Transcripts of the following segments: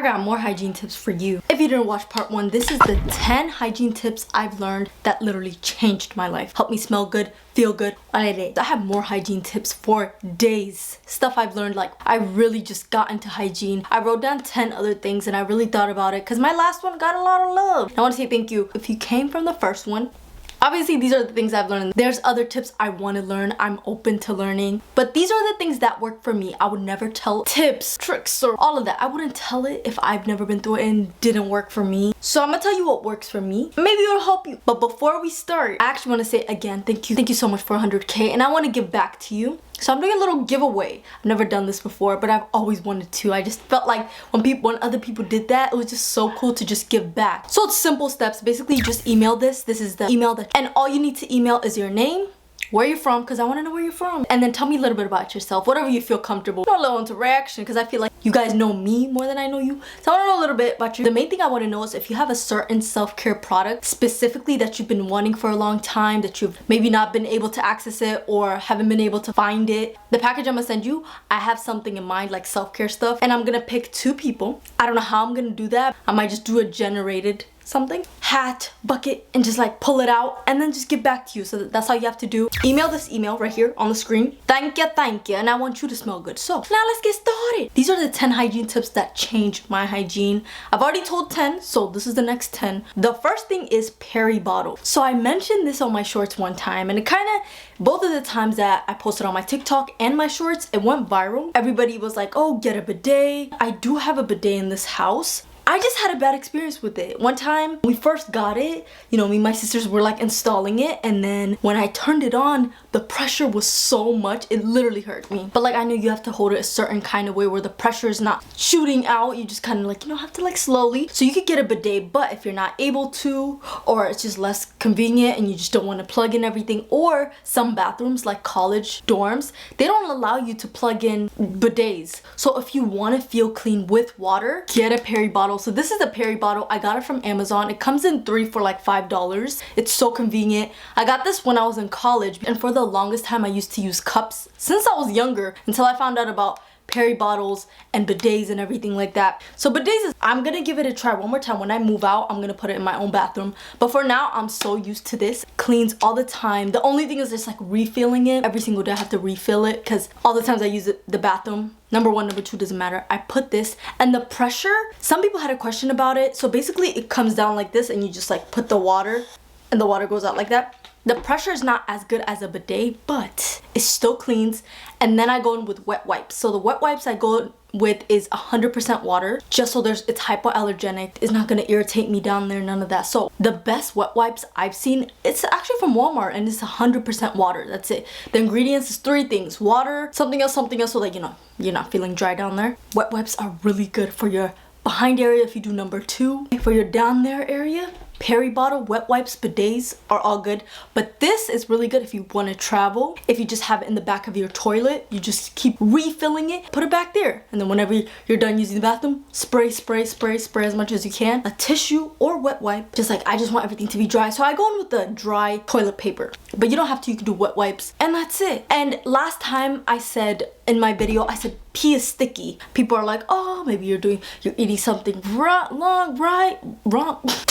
I got more hygiene tips for you. If you didn't watch part 1, this is the 10 hygiene tips I've learned that literally changed my life. Helped me smell good, feel good. I have more hygiene tips for days. Stuff I've learned, like I really just got into hygiene. I wrote down 10 other things and I really thought about it because my last one got a lot of love. I want to say thank you if you came from the first one. Obviously, these are the things I've learned. There's other tips I want to learn. I'm open to learning. But these are the things that work for me. I would never tell tips, tricks, or all of that. I wouldn't tell it if I've never been through it and didn't work for me. So I'm going to tell you what works for me. Maybe it'll help you. But before we start, I actually want to say again, thank you. Thank you so much for 100K. And I want to give back to you. So I'm doing a little giveaway. I've never done this before, but I've always wanted to. I just felt like when other people did that, it was just so cool to just give back. So it's simple steps. Basically, you just email this. This is the email and all you need to email is your name, where you're from, because I want to know where you're from, and then tell me a little bit about yourself, whatever you feel comfortable. A little interaction, because I feel like you guys know me more than I know you, so I want to know a little bit about you. The main thing I want to know is if you have a certain self-care product specifically that you've been wanting for a long time, that you've maybe not been able to access it or haven't been able to find it. The package I'm gonna send you, I have something in mind, like self-care stuff, and I'm gonna pick 2 people. I don't know how I'm gonna do that. I might just do a generated something, hat, bucket, and just like pull it out and then just get back to you. So that's how you have to do. Email this email right here on the screen. Thank you, and I want you to smell good. So now let's get started. These are the 10 hygiene tips that changed my hygiene. I've already told 10, so this is the next 10. The first thing is Perri bottle. So I mentioned this on my shorts one time, and it kind of, both of the times that I posted on my TikTok and my shorts, it went viral. Everybody was like, oh, get a bidet. I do have a bidet in this house. I just had a bad experience with it. One time we first got it, you know, me and my sisters were like installing it, and then when I turned it on, the pressure was so much, it literally hurt me. But like I knew you have to hold it a certain kind of way where the pressure is not shooting out. You just kind of like, you know, have to like slowly. So you could get a bidet, but if you're not able to, or it's just less convenient and you just don't want to plug in everything, or some bathrooms like college dorms, they don't allow you to plug in bidets. So if you want to feel clean with water, get a Perri bottle. So this is a Perri bottle. I got it from Amazon. It comes in 3 for like $5. It's so convenient. I got this when I was in college, and for the longest time I used to use cups since I was younger, until I found out about Perri bottles and bidets and everything like that. So bidets, I'm gonna give it a try one more time. When I move out, I'm gonna put it in my own bathroom. But for now, I'm so used to this. Cleans all the time. The only thing is just like refilling it. Every single day I have to refill it because all the times I use it, the bathroom, number 1, number 2, doesn't matter. I put this, and the pressure, some people had a question about it. So basically it comes down like this, and you just like put the water and the water goes out like that. The pressure is not as good as a bidet, but it still cleans. And then I go in with wet wipes. So the wet wipes I go with is 100% water, just so it's hypoallergenic. It's not gonna irritate me down there, none of that. So the best wet wipes I've seen, it's actually from Walmart, and it's 100% water. That's it. The ingredients is 3 things: water, something else, so like, you know, you're not feeling dry down there. Wet wipes are really good for your behind area if you do number 2. For your down there area, Perri bottle, wet wipes, bidets are all good, but this is really good if you want to travel. If you just have it in the back of your toilet, you just keep refilling it, put it back there, and then whenever you're done using the bathroom, spray as much as you can. A tissue or wet wipe, just like I just want everything to be dry, so I go in with the dry toilet paper. But you don't have to, you can do wet wipes, and that's it. And last time I said in my video, I said pee is sticky. People are like, oh, maybe you're eating something wrong.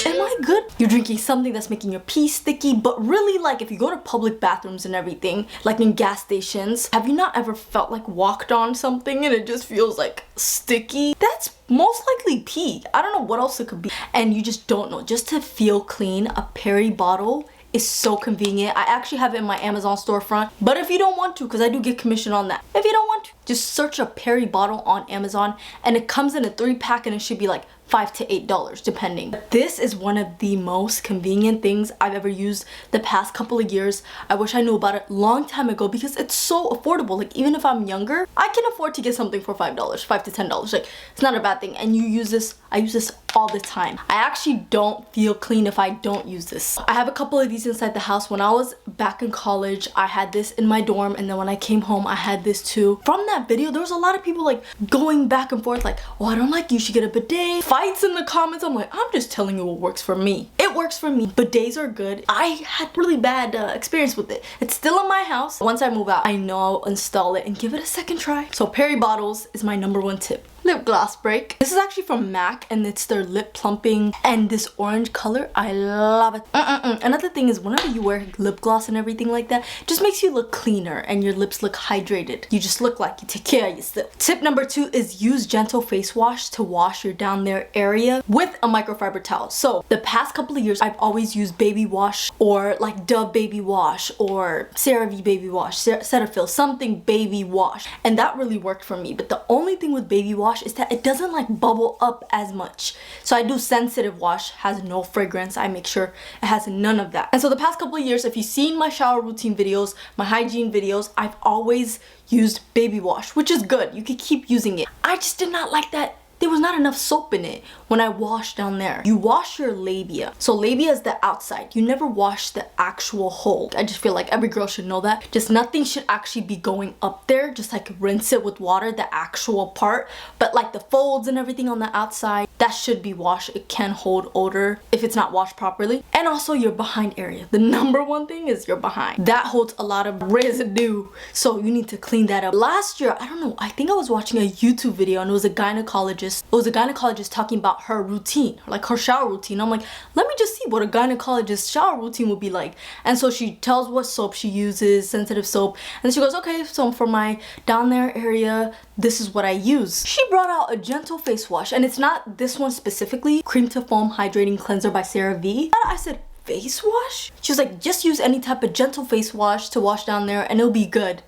Am I good? You're drinking something that's making your pee sticky. But really, like if you go to public bathrooms and everything, like in gas stations, have you not ever felt like walked on something and it just feels like sticky? That's most likely pee. I don't know what else it could be, and you just don't know. Just to feel clean, a Perri bottle is so convenient. I actually have it in my Amazon storefront, but if you don't want to, because I do get commission on that, if you don't want to, just search a Perri bottle on Amazon, and it comes in a 3-pack, and it should be like $5 to $8 depending. This is one of the most convenient things I've ever used the past couple of years. I wish I knew about it a long time ago because it's so affordable. Like even if I'm younger, I can afford to get something for $5 to $10. Like it's not a bad thing. And you use this, I use this all the time. I actually don't feel clean if I don't use this. I have a couple of these inside the house. When I was back in college, I had this in my dorm, and then when I came home, I had this too. From that video, there was a lot of people like going back and forth like, oh, I don't like you, should get a bidet. Fights in the comments. I'm like, I'm just telling you what works for me. It works for me. Bidets are good. I had really bad experience with it. It's still in my house. Once I move out, I know I'll install it and give it a second try. So Perri bottles is my number 1 tip. lip gloss break. This is actually from MAC and it's their lip plumping, and this orange color, I love it. Another thing is whenever you wear lip gloss and everything like that, it just makes you look cleaner and your lips look hydrated. You just look like you take care of yourself. Tip number 2 is use gentle face wash to wash your down there area with a microfiber towel. So the past couple of years I've always used baby wash or like Dove baby wash or CeraVe baby wash, Cetaphil, something baby wash, and that really worked for me. But the only thing with baby wash is that it doesn't like bubble up as much. So I do sensitive wash, has no fragrance. I make sure it has none of that. And so the past couple of years, if you've seen my shower routine videos, my hygiene videos, I've always used baby wash, which is good. You can keep using it. I just did not like that there was not enough soap in it when I washed down there. You wash your labia. So labia is the outside. You never wash the actual hole. I just feel like every girl should know that. Just nothing should actually be going up there. Just like rinse it with water, the actual part. But like the folds and everything on the outside, that should be washed. It can hold odor if it's not washed properly. And also your behind area. The number one thing is your behind. That holds a lot of residue. So you need to clean that up. Last year, I don't know, I think I was watching a YouTube video and it was a gynecologist. It was a gynecologist talking about her routine, like her shower routine. I'm like, let me just see what a gynecologist's shower routine would be like. And so she tells what soap she uses, sensitive soap. And she goes, okay, so for my down there area, this is what I use. She brought out a gentle face wash, and it's not this one specifically, Cream to Foam Hydrating Cleanser by CeraVe. I said, face wash? She was like, just use any type of gentle face wash to wash down there and it'll be good.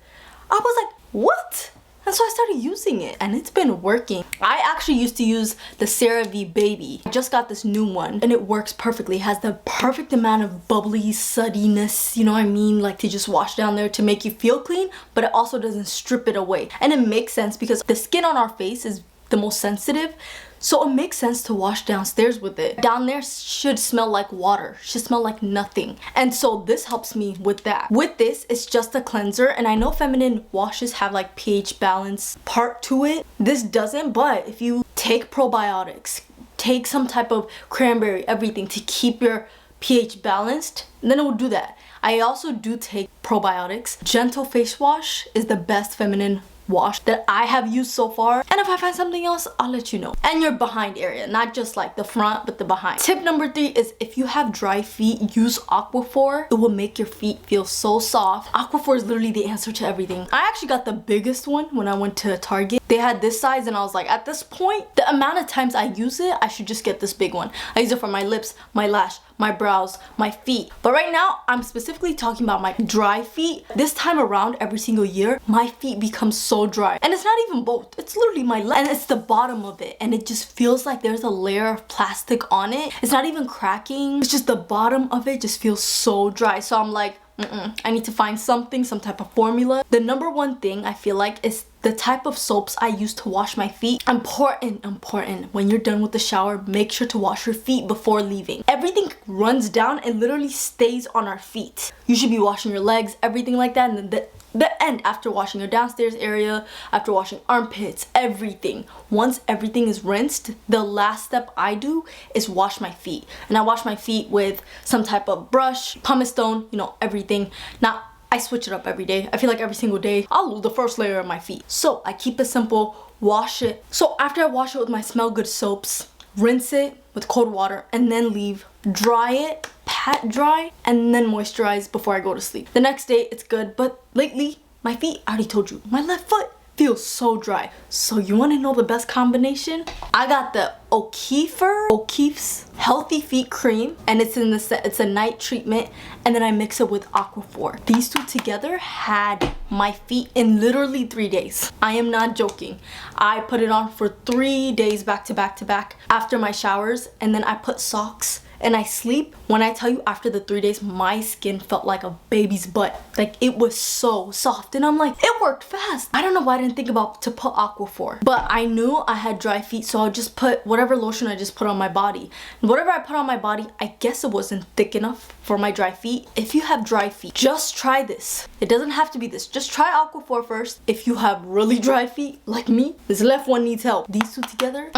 I was like, what? And so I started using it and it's been working. I actually used to use the CeraVe Baby. I just got this new one and it works perfectly. It has the perfect amount of bubbly suddiness, you know what I mean? Like to just wash down there to make you feel clean, but it also doesn't strip it away. And it makes sense because the skin on our face is the most sensitive. So it makes sense to wash downstairs with it. Down there should smell like water, should smell like nothing. And so this helps me with that. With this, it's just a cleanser, and I know feminine washes have like pH balance part to it. This doesn't, but if you take probiotics, take some type of cranberry, everything to keep your pH balanced, then it will do that. I also do take probiotics. Gentle face wash is the best feminine wash that I have used so far, and if I find something else, I'll let you know. And your behind area, not just like the front but the behind. Tip number 3 is if you have dry feet, use Aquaphor. It will make your feet feel so soft. Aquaphor is literally the answer to everything. I actually got the biggest one when I went to Target. They had this size and I was like, at this point, the amount of times I use it, I should just get this big one. I use it for my lips, my lash, my brows, my feet. But right now, I'm specifically talking about my dry feet. This time around, every single year, my feet become so dry. And it's not even both. It's literally my leg. And it's the bottom of it. And it just feels like there's a layer of plastic on it. It's not even cracking. It's just the bottom of it just feels so dry. So I'm like, I need to find something, some type of formula. The number one thing I feel like is the type of soaps I use to wash my feet. Important. When you're done with the shower, make sure to wash your feet before leaving. Everything runs down and literally stays on our feet. You should be washing your legs, everything like that, and then the end, after washing your downstairs area, after washing armpits, everything. Once everything is rinsed, the last step I do is wash my feet. And I wash my feet with some type of brush, pumice stone, you know, everything. Now, I switch it up every day. I feel like every single day, I'll lose the first layer of my feet. So I keep it simple, wash it. So after I wash it with my Smell Good soaps, rinse it with cold water and then leave. Dry it, pat dry, and then moisturize before I go to sleep. The next day, it's good, but lately, my feet, I already told you, my left foot feels so dry. So you want to know the best combination? I got the O'Keeffe's Healthy Feet Cream, and it's in the it's a night treatment, and then I mix it with Aquaphor. These two together had my feet in literally 3 days. I am not joking. I put it on for 3 days back to back to back after my showers, and then I put socks and I sleep. When I tell you, after the 3 days, my skin felt like a baby's butt. Like, it was so soft, and I'm like, it worked fast. I don't know why I didn't think about to put Aquaphor, but I knew I had dry feet, so I'll just put whatever lotion I just put on my body. Whatever I put on my body, I guess it wasn't thick enough for my dry feet. If you have dry feet, just try this. It doesn't have to be this. Just try Aquaphor first. If you have really dry feet like me, this left one needs help. These two together,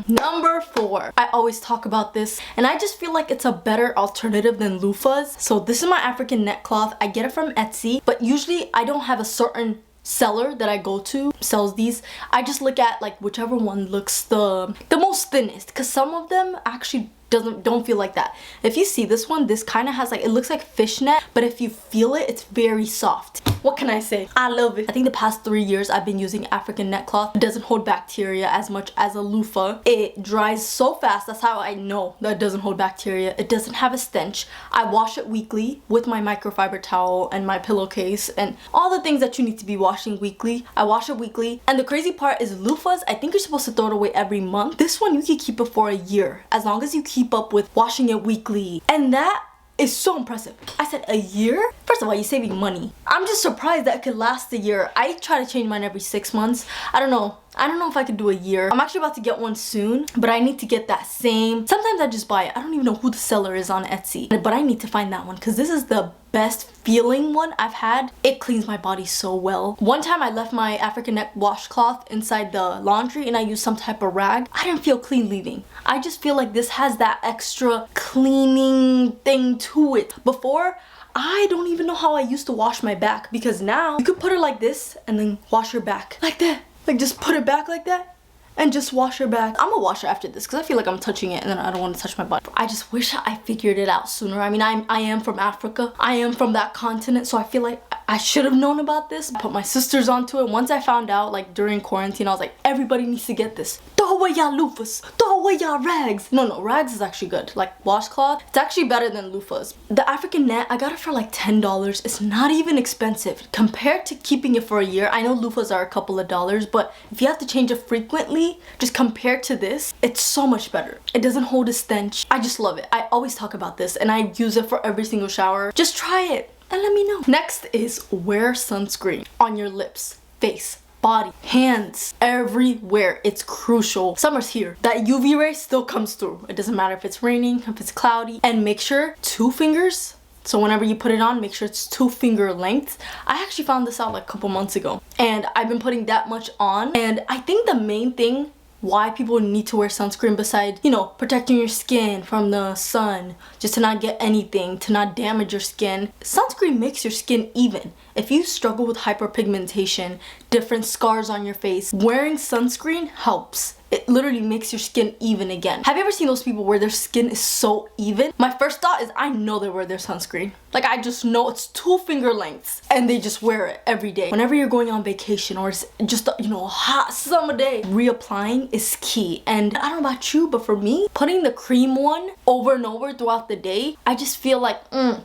Number 4, I always talk about this, and I just feel like it's a better alternative than loofahs. So this is my African neck cloth. I get it from Etsy, but usually I don't have a certain seller that I go to sells these, I just look at like whichever one looks the most thinnest, because some of them actually don't feel like that. If you see this one, this kind of has like, it looks like fishnet, but if you feel it, it's very soft. What can I say? I love it. I think the past 3 years I've been using African net cloth. It doesn't hold bacteria as much as a loofah. It dries so fast. That's how I know that it doesn't hold bacteria. It doesn't have a stench. I wash it weekly with my microfiber towel and my pillowcase and all the things that you need to be washing weekly. I wash it weekly. And the crazy part is loofahs, I think you're supposed to throw it away every month. This one you can keep it for a year as long as you keep up with washing it weekly. And that is so impressive. I said a year? First of all, you're saving money. I'm just surprised that it could last a year. I try to change mine every 6 months. I don't know if I could do a year. I'm actually about to get one soon, but I need to get that same. Sometimes I just buy it. I don't even know who the seller is on Etsy, but I need to find that one because this is the best feeling one I've had. It cleans my body so well. One time I left my African neck washcloth inside the laundry and I used some type of rag. I didn't feel clean leaving. I just feel like this has that extra cleaning thing to it. Before, I don't even know how I used to wash my back, because now you could put it like this and then wash your back like that. Like just put it back like that and just wash your back. I'm gonna wash it after this because I feel like I'm touching it and then I don't want to touch my body. I just wish I figured it out sooner. I mean, I am from Africa. I am from that continent, so I feel like I should have known about this. I put my sisters onto it. Once I found out, like during quarantine, I was like, everybody needs to get this. Throw away y'all loofahs. Throw away y'all rags. No, rags is actually good. Like washcloth, it's actually better than loofahs. The African net, I got it for like $10. It's not even expensive compared to keeping it for a year. I know loofahs are a couple of dollars, but if you have to change it frequently, just compared to this, it's so much better. It doesn't hold a stench. I just love it. I always talk about this and I use it for every single shower. Just try it and let me know. Next is wear sunscreen on your lips, face, body, hands, everywhere. It's crucial. Summer's here. That UV ray still comes through. It doesn't matter if it's raining, if it's cloudy. And make sure 2 fingers. So whenever you put it on, make sure it's 2 finger lengths. I actually found this out like a couple months ago. And I've been putting that much on. And I think the main thing why people need to wear sunscreen, besides, you know, protecting your skin from the sun, just to not get anything, to not damage your skin. Sunscreen makes your skin even. If you struggle with hyperpigmentation, different scars on your face, wearing sunscreen helps. It literally makes your skin even again. Have you ever seen those people where their skin is so even? My first thought is I know they wear their sunscreen. Like I just know it's 2 finger lengths and they just wear it every day. Whenever you're going on vacation or it's just, you know, a hot summer day, reapplying is key. And I don't know about you, but for me, putting the cream one over and over throughout the day, I just feel like,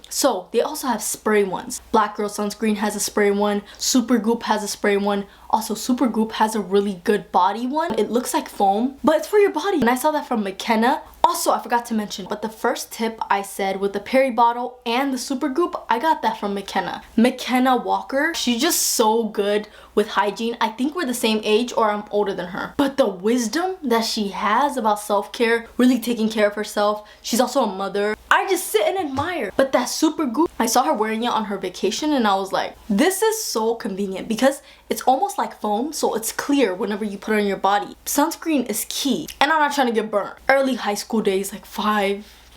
So they also have spray ones. Black Girl Sunscreen has a spray one. Supergoop has a spray one. Also, Supergoop has a really good body one. It looks like foam, but it's for your body. And I saw that from McKenna. Also, I forgot to mention, but the first tip I said with the Perri bottle and the Supergoop, I got that from McKenna. McKenna Walker, she's just so good with hygiene. I think we're the same age or I'm older than her. But the wisdom that she has about self-care, really taking care of herself. She's also a mother. I just sit and admire. But that Supergoop, I saw her wearing it on her vacation and I was like, this is so convenient because it's almost like foam, so it's clear whenever you put it on your body. Sunscreen is key. And I'm not trying to get burnt. Early high school days, like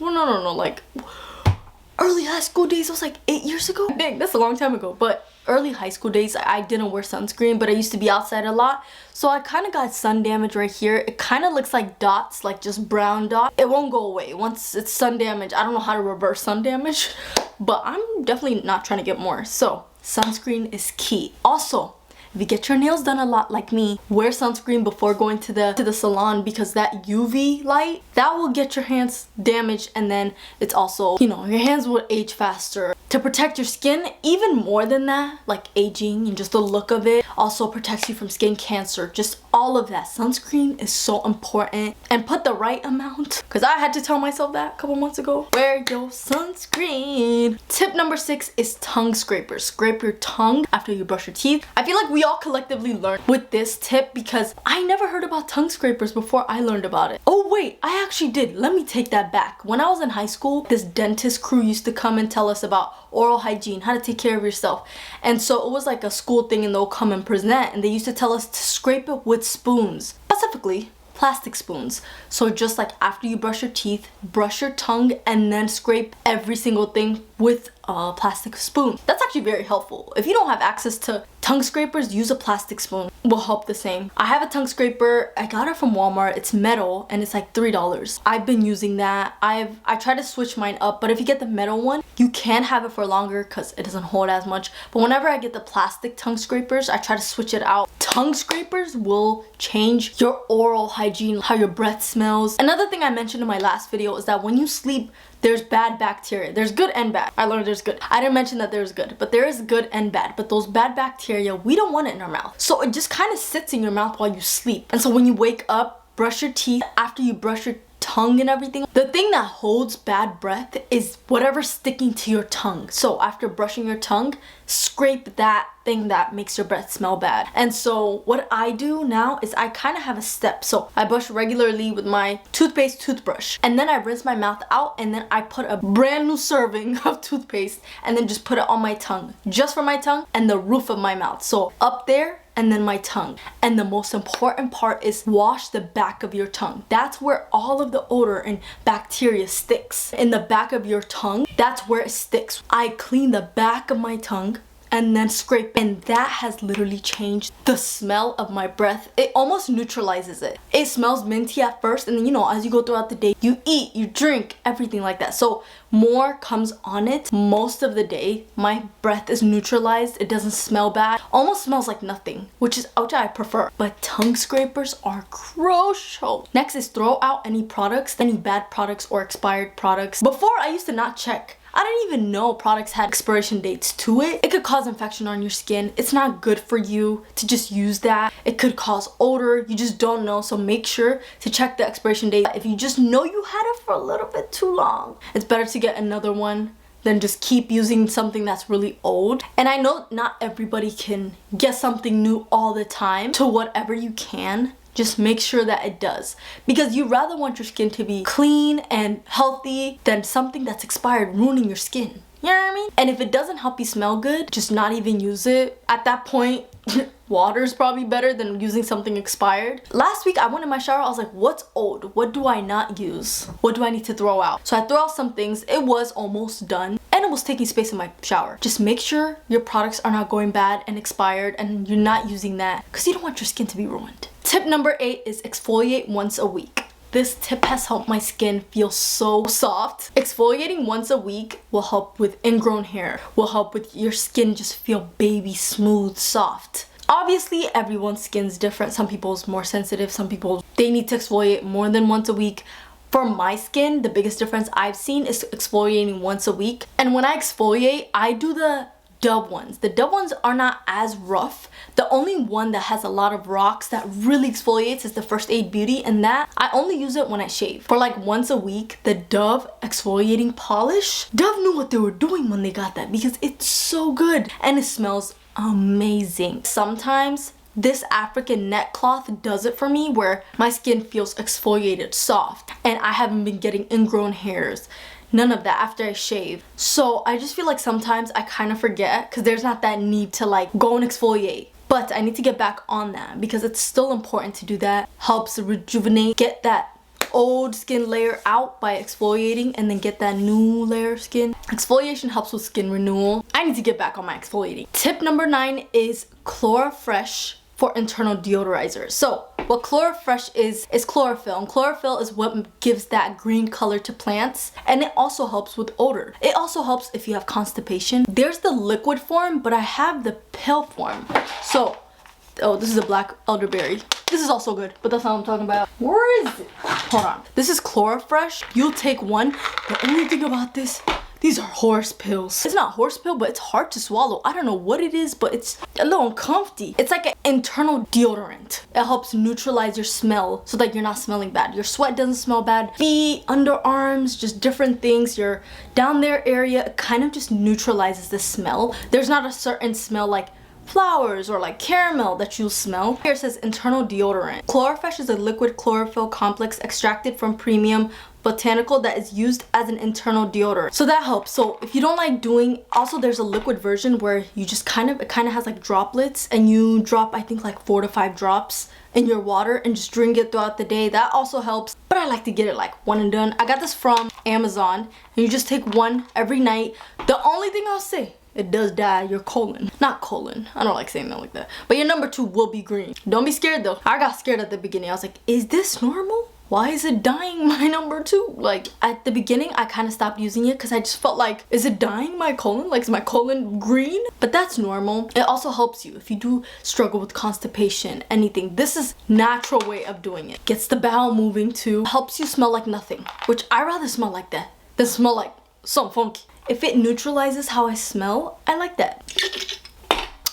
like early high school days, it was like 8 years ago. Dang, that's a long time ago. But early high school days, I didn't wear sunscreen, but I used to be outside a lot. So I kind of got sun damage right here. It kind of looks like dots, like just brown dots. It won't go away once it's sun damage. I don't know how to reverse sun damage, but I'm definitely not trying to get more. So sunscreen is key. Also, if you get your nails done a lot like me, wear sunscreen before going to the salon, because that UV light, that will get your hands damaged, and then it's also, you know, your hands will age faster. To protect your skin, even more than that, like aging and just the look of it, also protects you from skin cancer, just all of that. Sunscreen is so important, and put the right amount, because I had to tell myself that a couple months ago. Wear your sunscreen. Tip number 6 is tongue scrapers. Scrape your tongue after you brush your teeth. I feel like we all collectively learned with this tip because I never heard about tongue scrapers before I learned about it. Oh wait, I actually did. Let me take that back. When I was in high school, this dentist crew used to come and tell us about oral hygiene, how to take care of yourself. And so it was like a school thing and they'll come and present, and they used to tell us to scrape it with spoons, specifically plastic spoons. So just like after you brush your teeth, brush your tongue and then scrape every single thing with a plastic spoon. That's actually very helpful. If you don't have access to Tongue scrapers, use a plastic spoon, will help the same. I have a tongue scraper. I got it from Walmart. It's metal and it's like $3. I've been using that. I try to switch mine up, but if you get the metal one, you can have it for longer because it doesn't hold as much. But whenever I get the plastic tongue scrapers, I try to switch it out. Tongue scrapers will change your oral hygiene, how your breath smells. Another thing I mentioned in my last video is that when you sleep, there's bad bacteria. There's good and bad. I learned there's good. I didn't mention that there's good, but there is good and bad. But those bad bacteria, we don't want it in our mouth. So it just kind of sits in your mouth while you sleep. And so when you wake up, brush your teeth. After you brush your tongue and everything, the thing that holds bad breath is whatever's sticking to your tongue. So after brushing your tongue, scrape that thing that makes your breath smell bad. And so what I do now is I kind of have a step. So I brush regularly with my toothpaste toothbrush, and then I rinse my mouth out, and then I put a brand new serving of toothpaste and then just put it on my tongue, just for my tongue and the roof of my mouth. So up there and then my tongue. And the most important part is wash the back of your tongue. That's where all of the odor and bacteria sticks. In the back of your tongue, that's where it sticks. I clean the back of my tongue and then scrape, and that has literally changed the smell of my breath. It almost neutralizes it. It smells minty at first, and then, you know, as you go throughout the day, you eat, you drink, everything like that. So more comes on it. Most of the day, my breath is neutralized. It doesn't smell bad. Almost smells like nothing, which I prefer. But tongue scrapers are crucial. Next is throw out any products, any bad products or expired products. Before, I used to not check. I didn't even know products had expiration dates to it. It could cause infection on your skin. It's not good for you to just use that. It could cause odor. You just don't know. So make sure to check the expiration date. If you just know you had it for a little bit too long, it's better to get another one than just keep using something that's really old. And I know not everybody can get something new all the time. To whatever you can, just make sure that it does, because you rather want your skin to be clean and healthy than something that's expired ruining your skin. You know what I mean? And if it doesn't help you smell good, just not even use it. At that point, water's probably better than using something expired. Last week I went in my shower, I was like, what's old? What do I not use? What do I need to throw out? So I threw out some things. It was almost done and it was taking space in my shower. Just make sure your products are not going bad and expired and you're not using that, because you don't want your skin to be ruined. Tip number 8 is exfoliate once a week. This tip has helped my skin feel so soft. Exfoliating once a week will help with ingrown hair, will help with your skin just feel baby smooth, soft. Obviously, everyone's skin's different. Some people's more sensitive, some people, they need to exfoliate more than once a week. For my skin, the biggest difference I've seen is exfoliating once a week. And when I exfoliate, I do the Dove ones. The Dove ones are not as rough. The only one that has a lot of rocks that really exfoliates is the First Aid Beauty, and that I only use it when I shave. For like once a week, the Dove exfoliating polish, Dove knew what they were doing when they got that, because it's so good and it smells amazing. Sometimes this African neck cloth does it for me, where my skin feels exfoliated, soft, and I haven't been getting ingrown hairs. None of that after I shave. So I just feel like sometimes I kind of forget, because there's not that need to like go and exfoliate. But I need to get back on that, because it's still important to do that. Helps rejuvenate, get that old skin layer out by exfoliating, and then get that new layer of skin. Exfoliation helps with skin renewal. I need to get back on my exfoliating. Tip number 9 is Chlorofresh for internal deodorizer. So what Chlorofresh is chlorophyll, and chlorophyll is what gives that green color to plants, and it also helps with odor. It also helps if you have constipation. There's the liquid form, but I have the pill form. So, oh, this is a black elderberry. This is also good, but that's not what I'm talking about. Where is it? Hold on. This is Chlorofresh. You'll take one. The only thing about this, these are horse pills. It's not horse pill, but it's hard to swallow. I don't know what it is, but it's a little uncomfy. It's like an internal deodorant. It helps neutralize your smell so that you're not smelling bad. Your sweat doesn't smell bad. Feet, underarms, just different things. Your down there area, it kind of just neutralizes the smell. There's not a certain smell like flowers or like caramel that you'll smell. Here it says internal deodorant. Chlorofresh is a liquid chlorophyll complex extracted from premium botanical that is used as an internal deodorant. So that helps. So if you don't like doing, also there's a liquid version where you just it kind of has like droplets, and you drop I think like 4 to 5 drops in your water and just drink it throughout the day. That also helps, but I like to get it like one and done. I got this from Amazon, and you just take one every night. The only thing I'll say, it does dye your colon. Not colon. I don't like saying that like that. But your number 2 will be green. Don't be scared though. I got scared at the beginning. I was like, is this normal? Why is it dyeing my number 2? Like at the beginning, I kind of stopped using it because I just felt like, is it dyeing my colon? Like is my colon green? But that's normal. It also helps you if you do struggle with constipation, anything. This is natural way of doing it. Gets the bowel moving too. Helps you smell like nothing, which I rather smell like that than smell like something funky. If it neutralizes how I smell, I like that.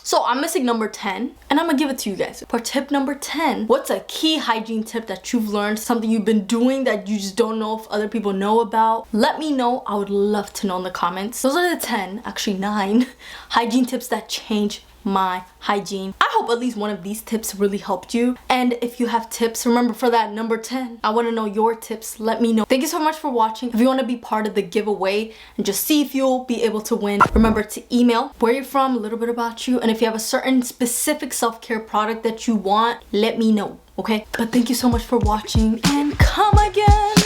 So I'm missing number 10 and I'm gonna give it to you guys. For tip number 10, what's a key hygiene tip that you've learned, something you've been doing that you just don't know if other people know about? Let me know. I would love to know in the comments. Those are the 10, actually 9 hygiene tips that change my hygiene. I hope at least one of these tips really helped you. And if you have tips, remember for that number 10, I want to know your tips. Let me know. Thank you so much for watching. If you want to be part of the giveaway and just see if you'll be able to win, remember to email where you're from, a little bit about you, and if you have a certain specific self-care product that you want, let me know, okay? But thank you so much for watching and come again.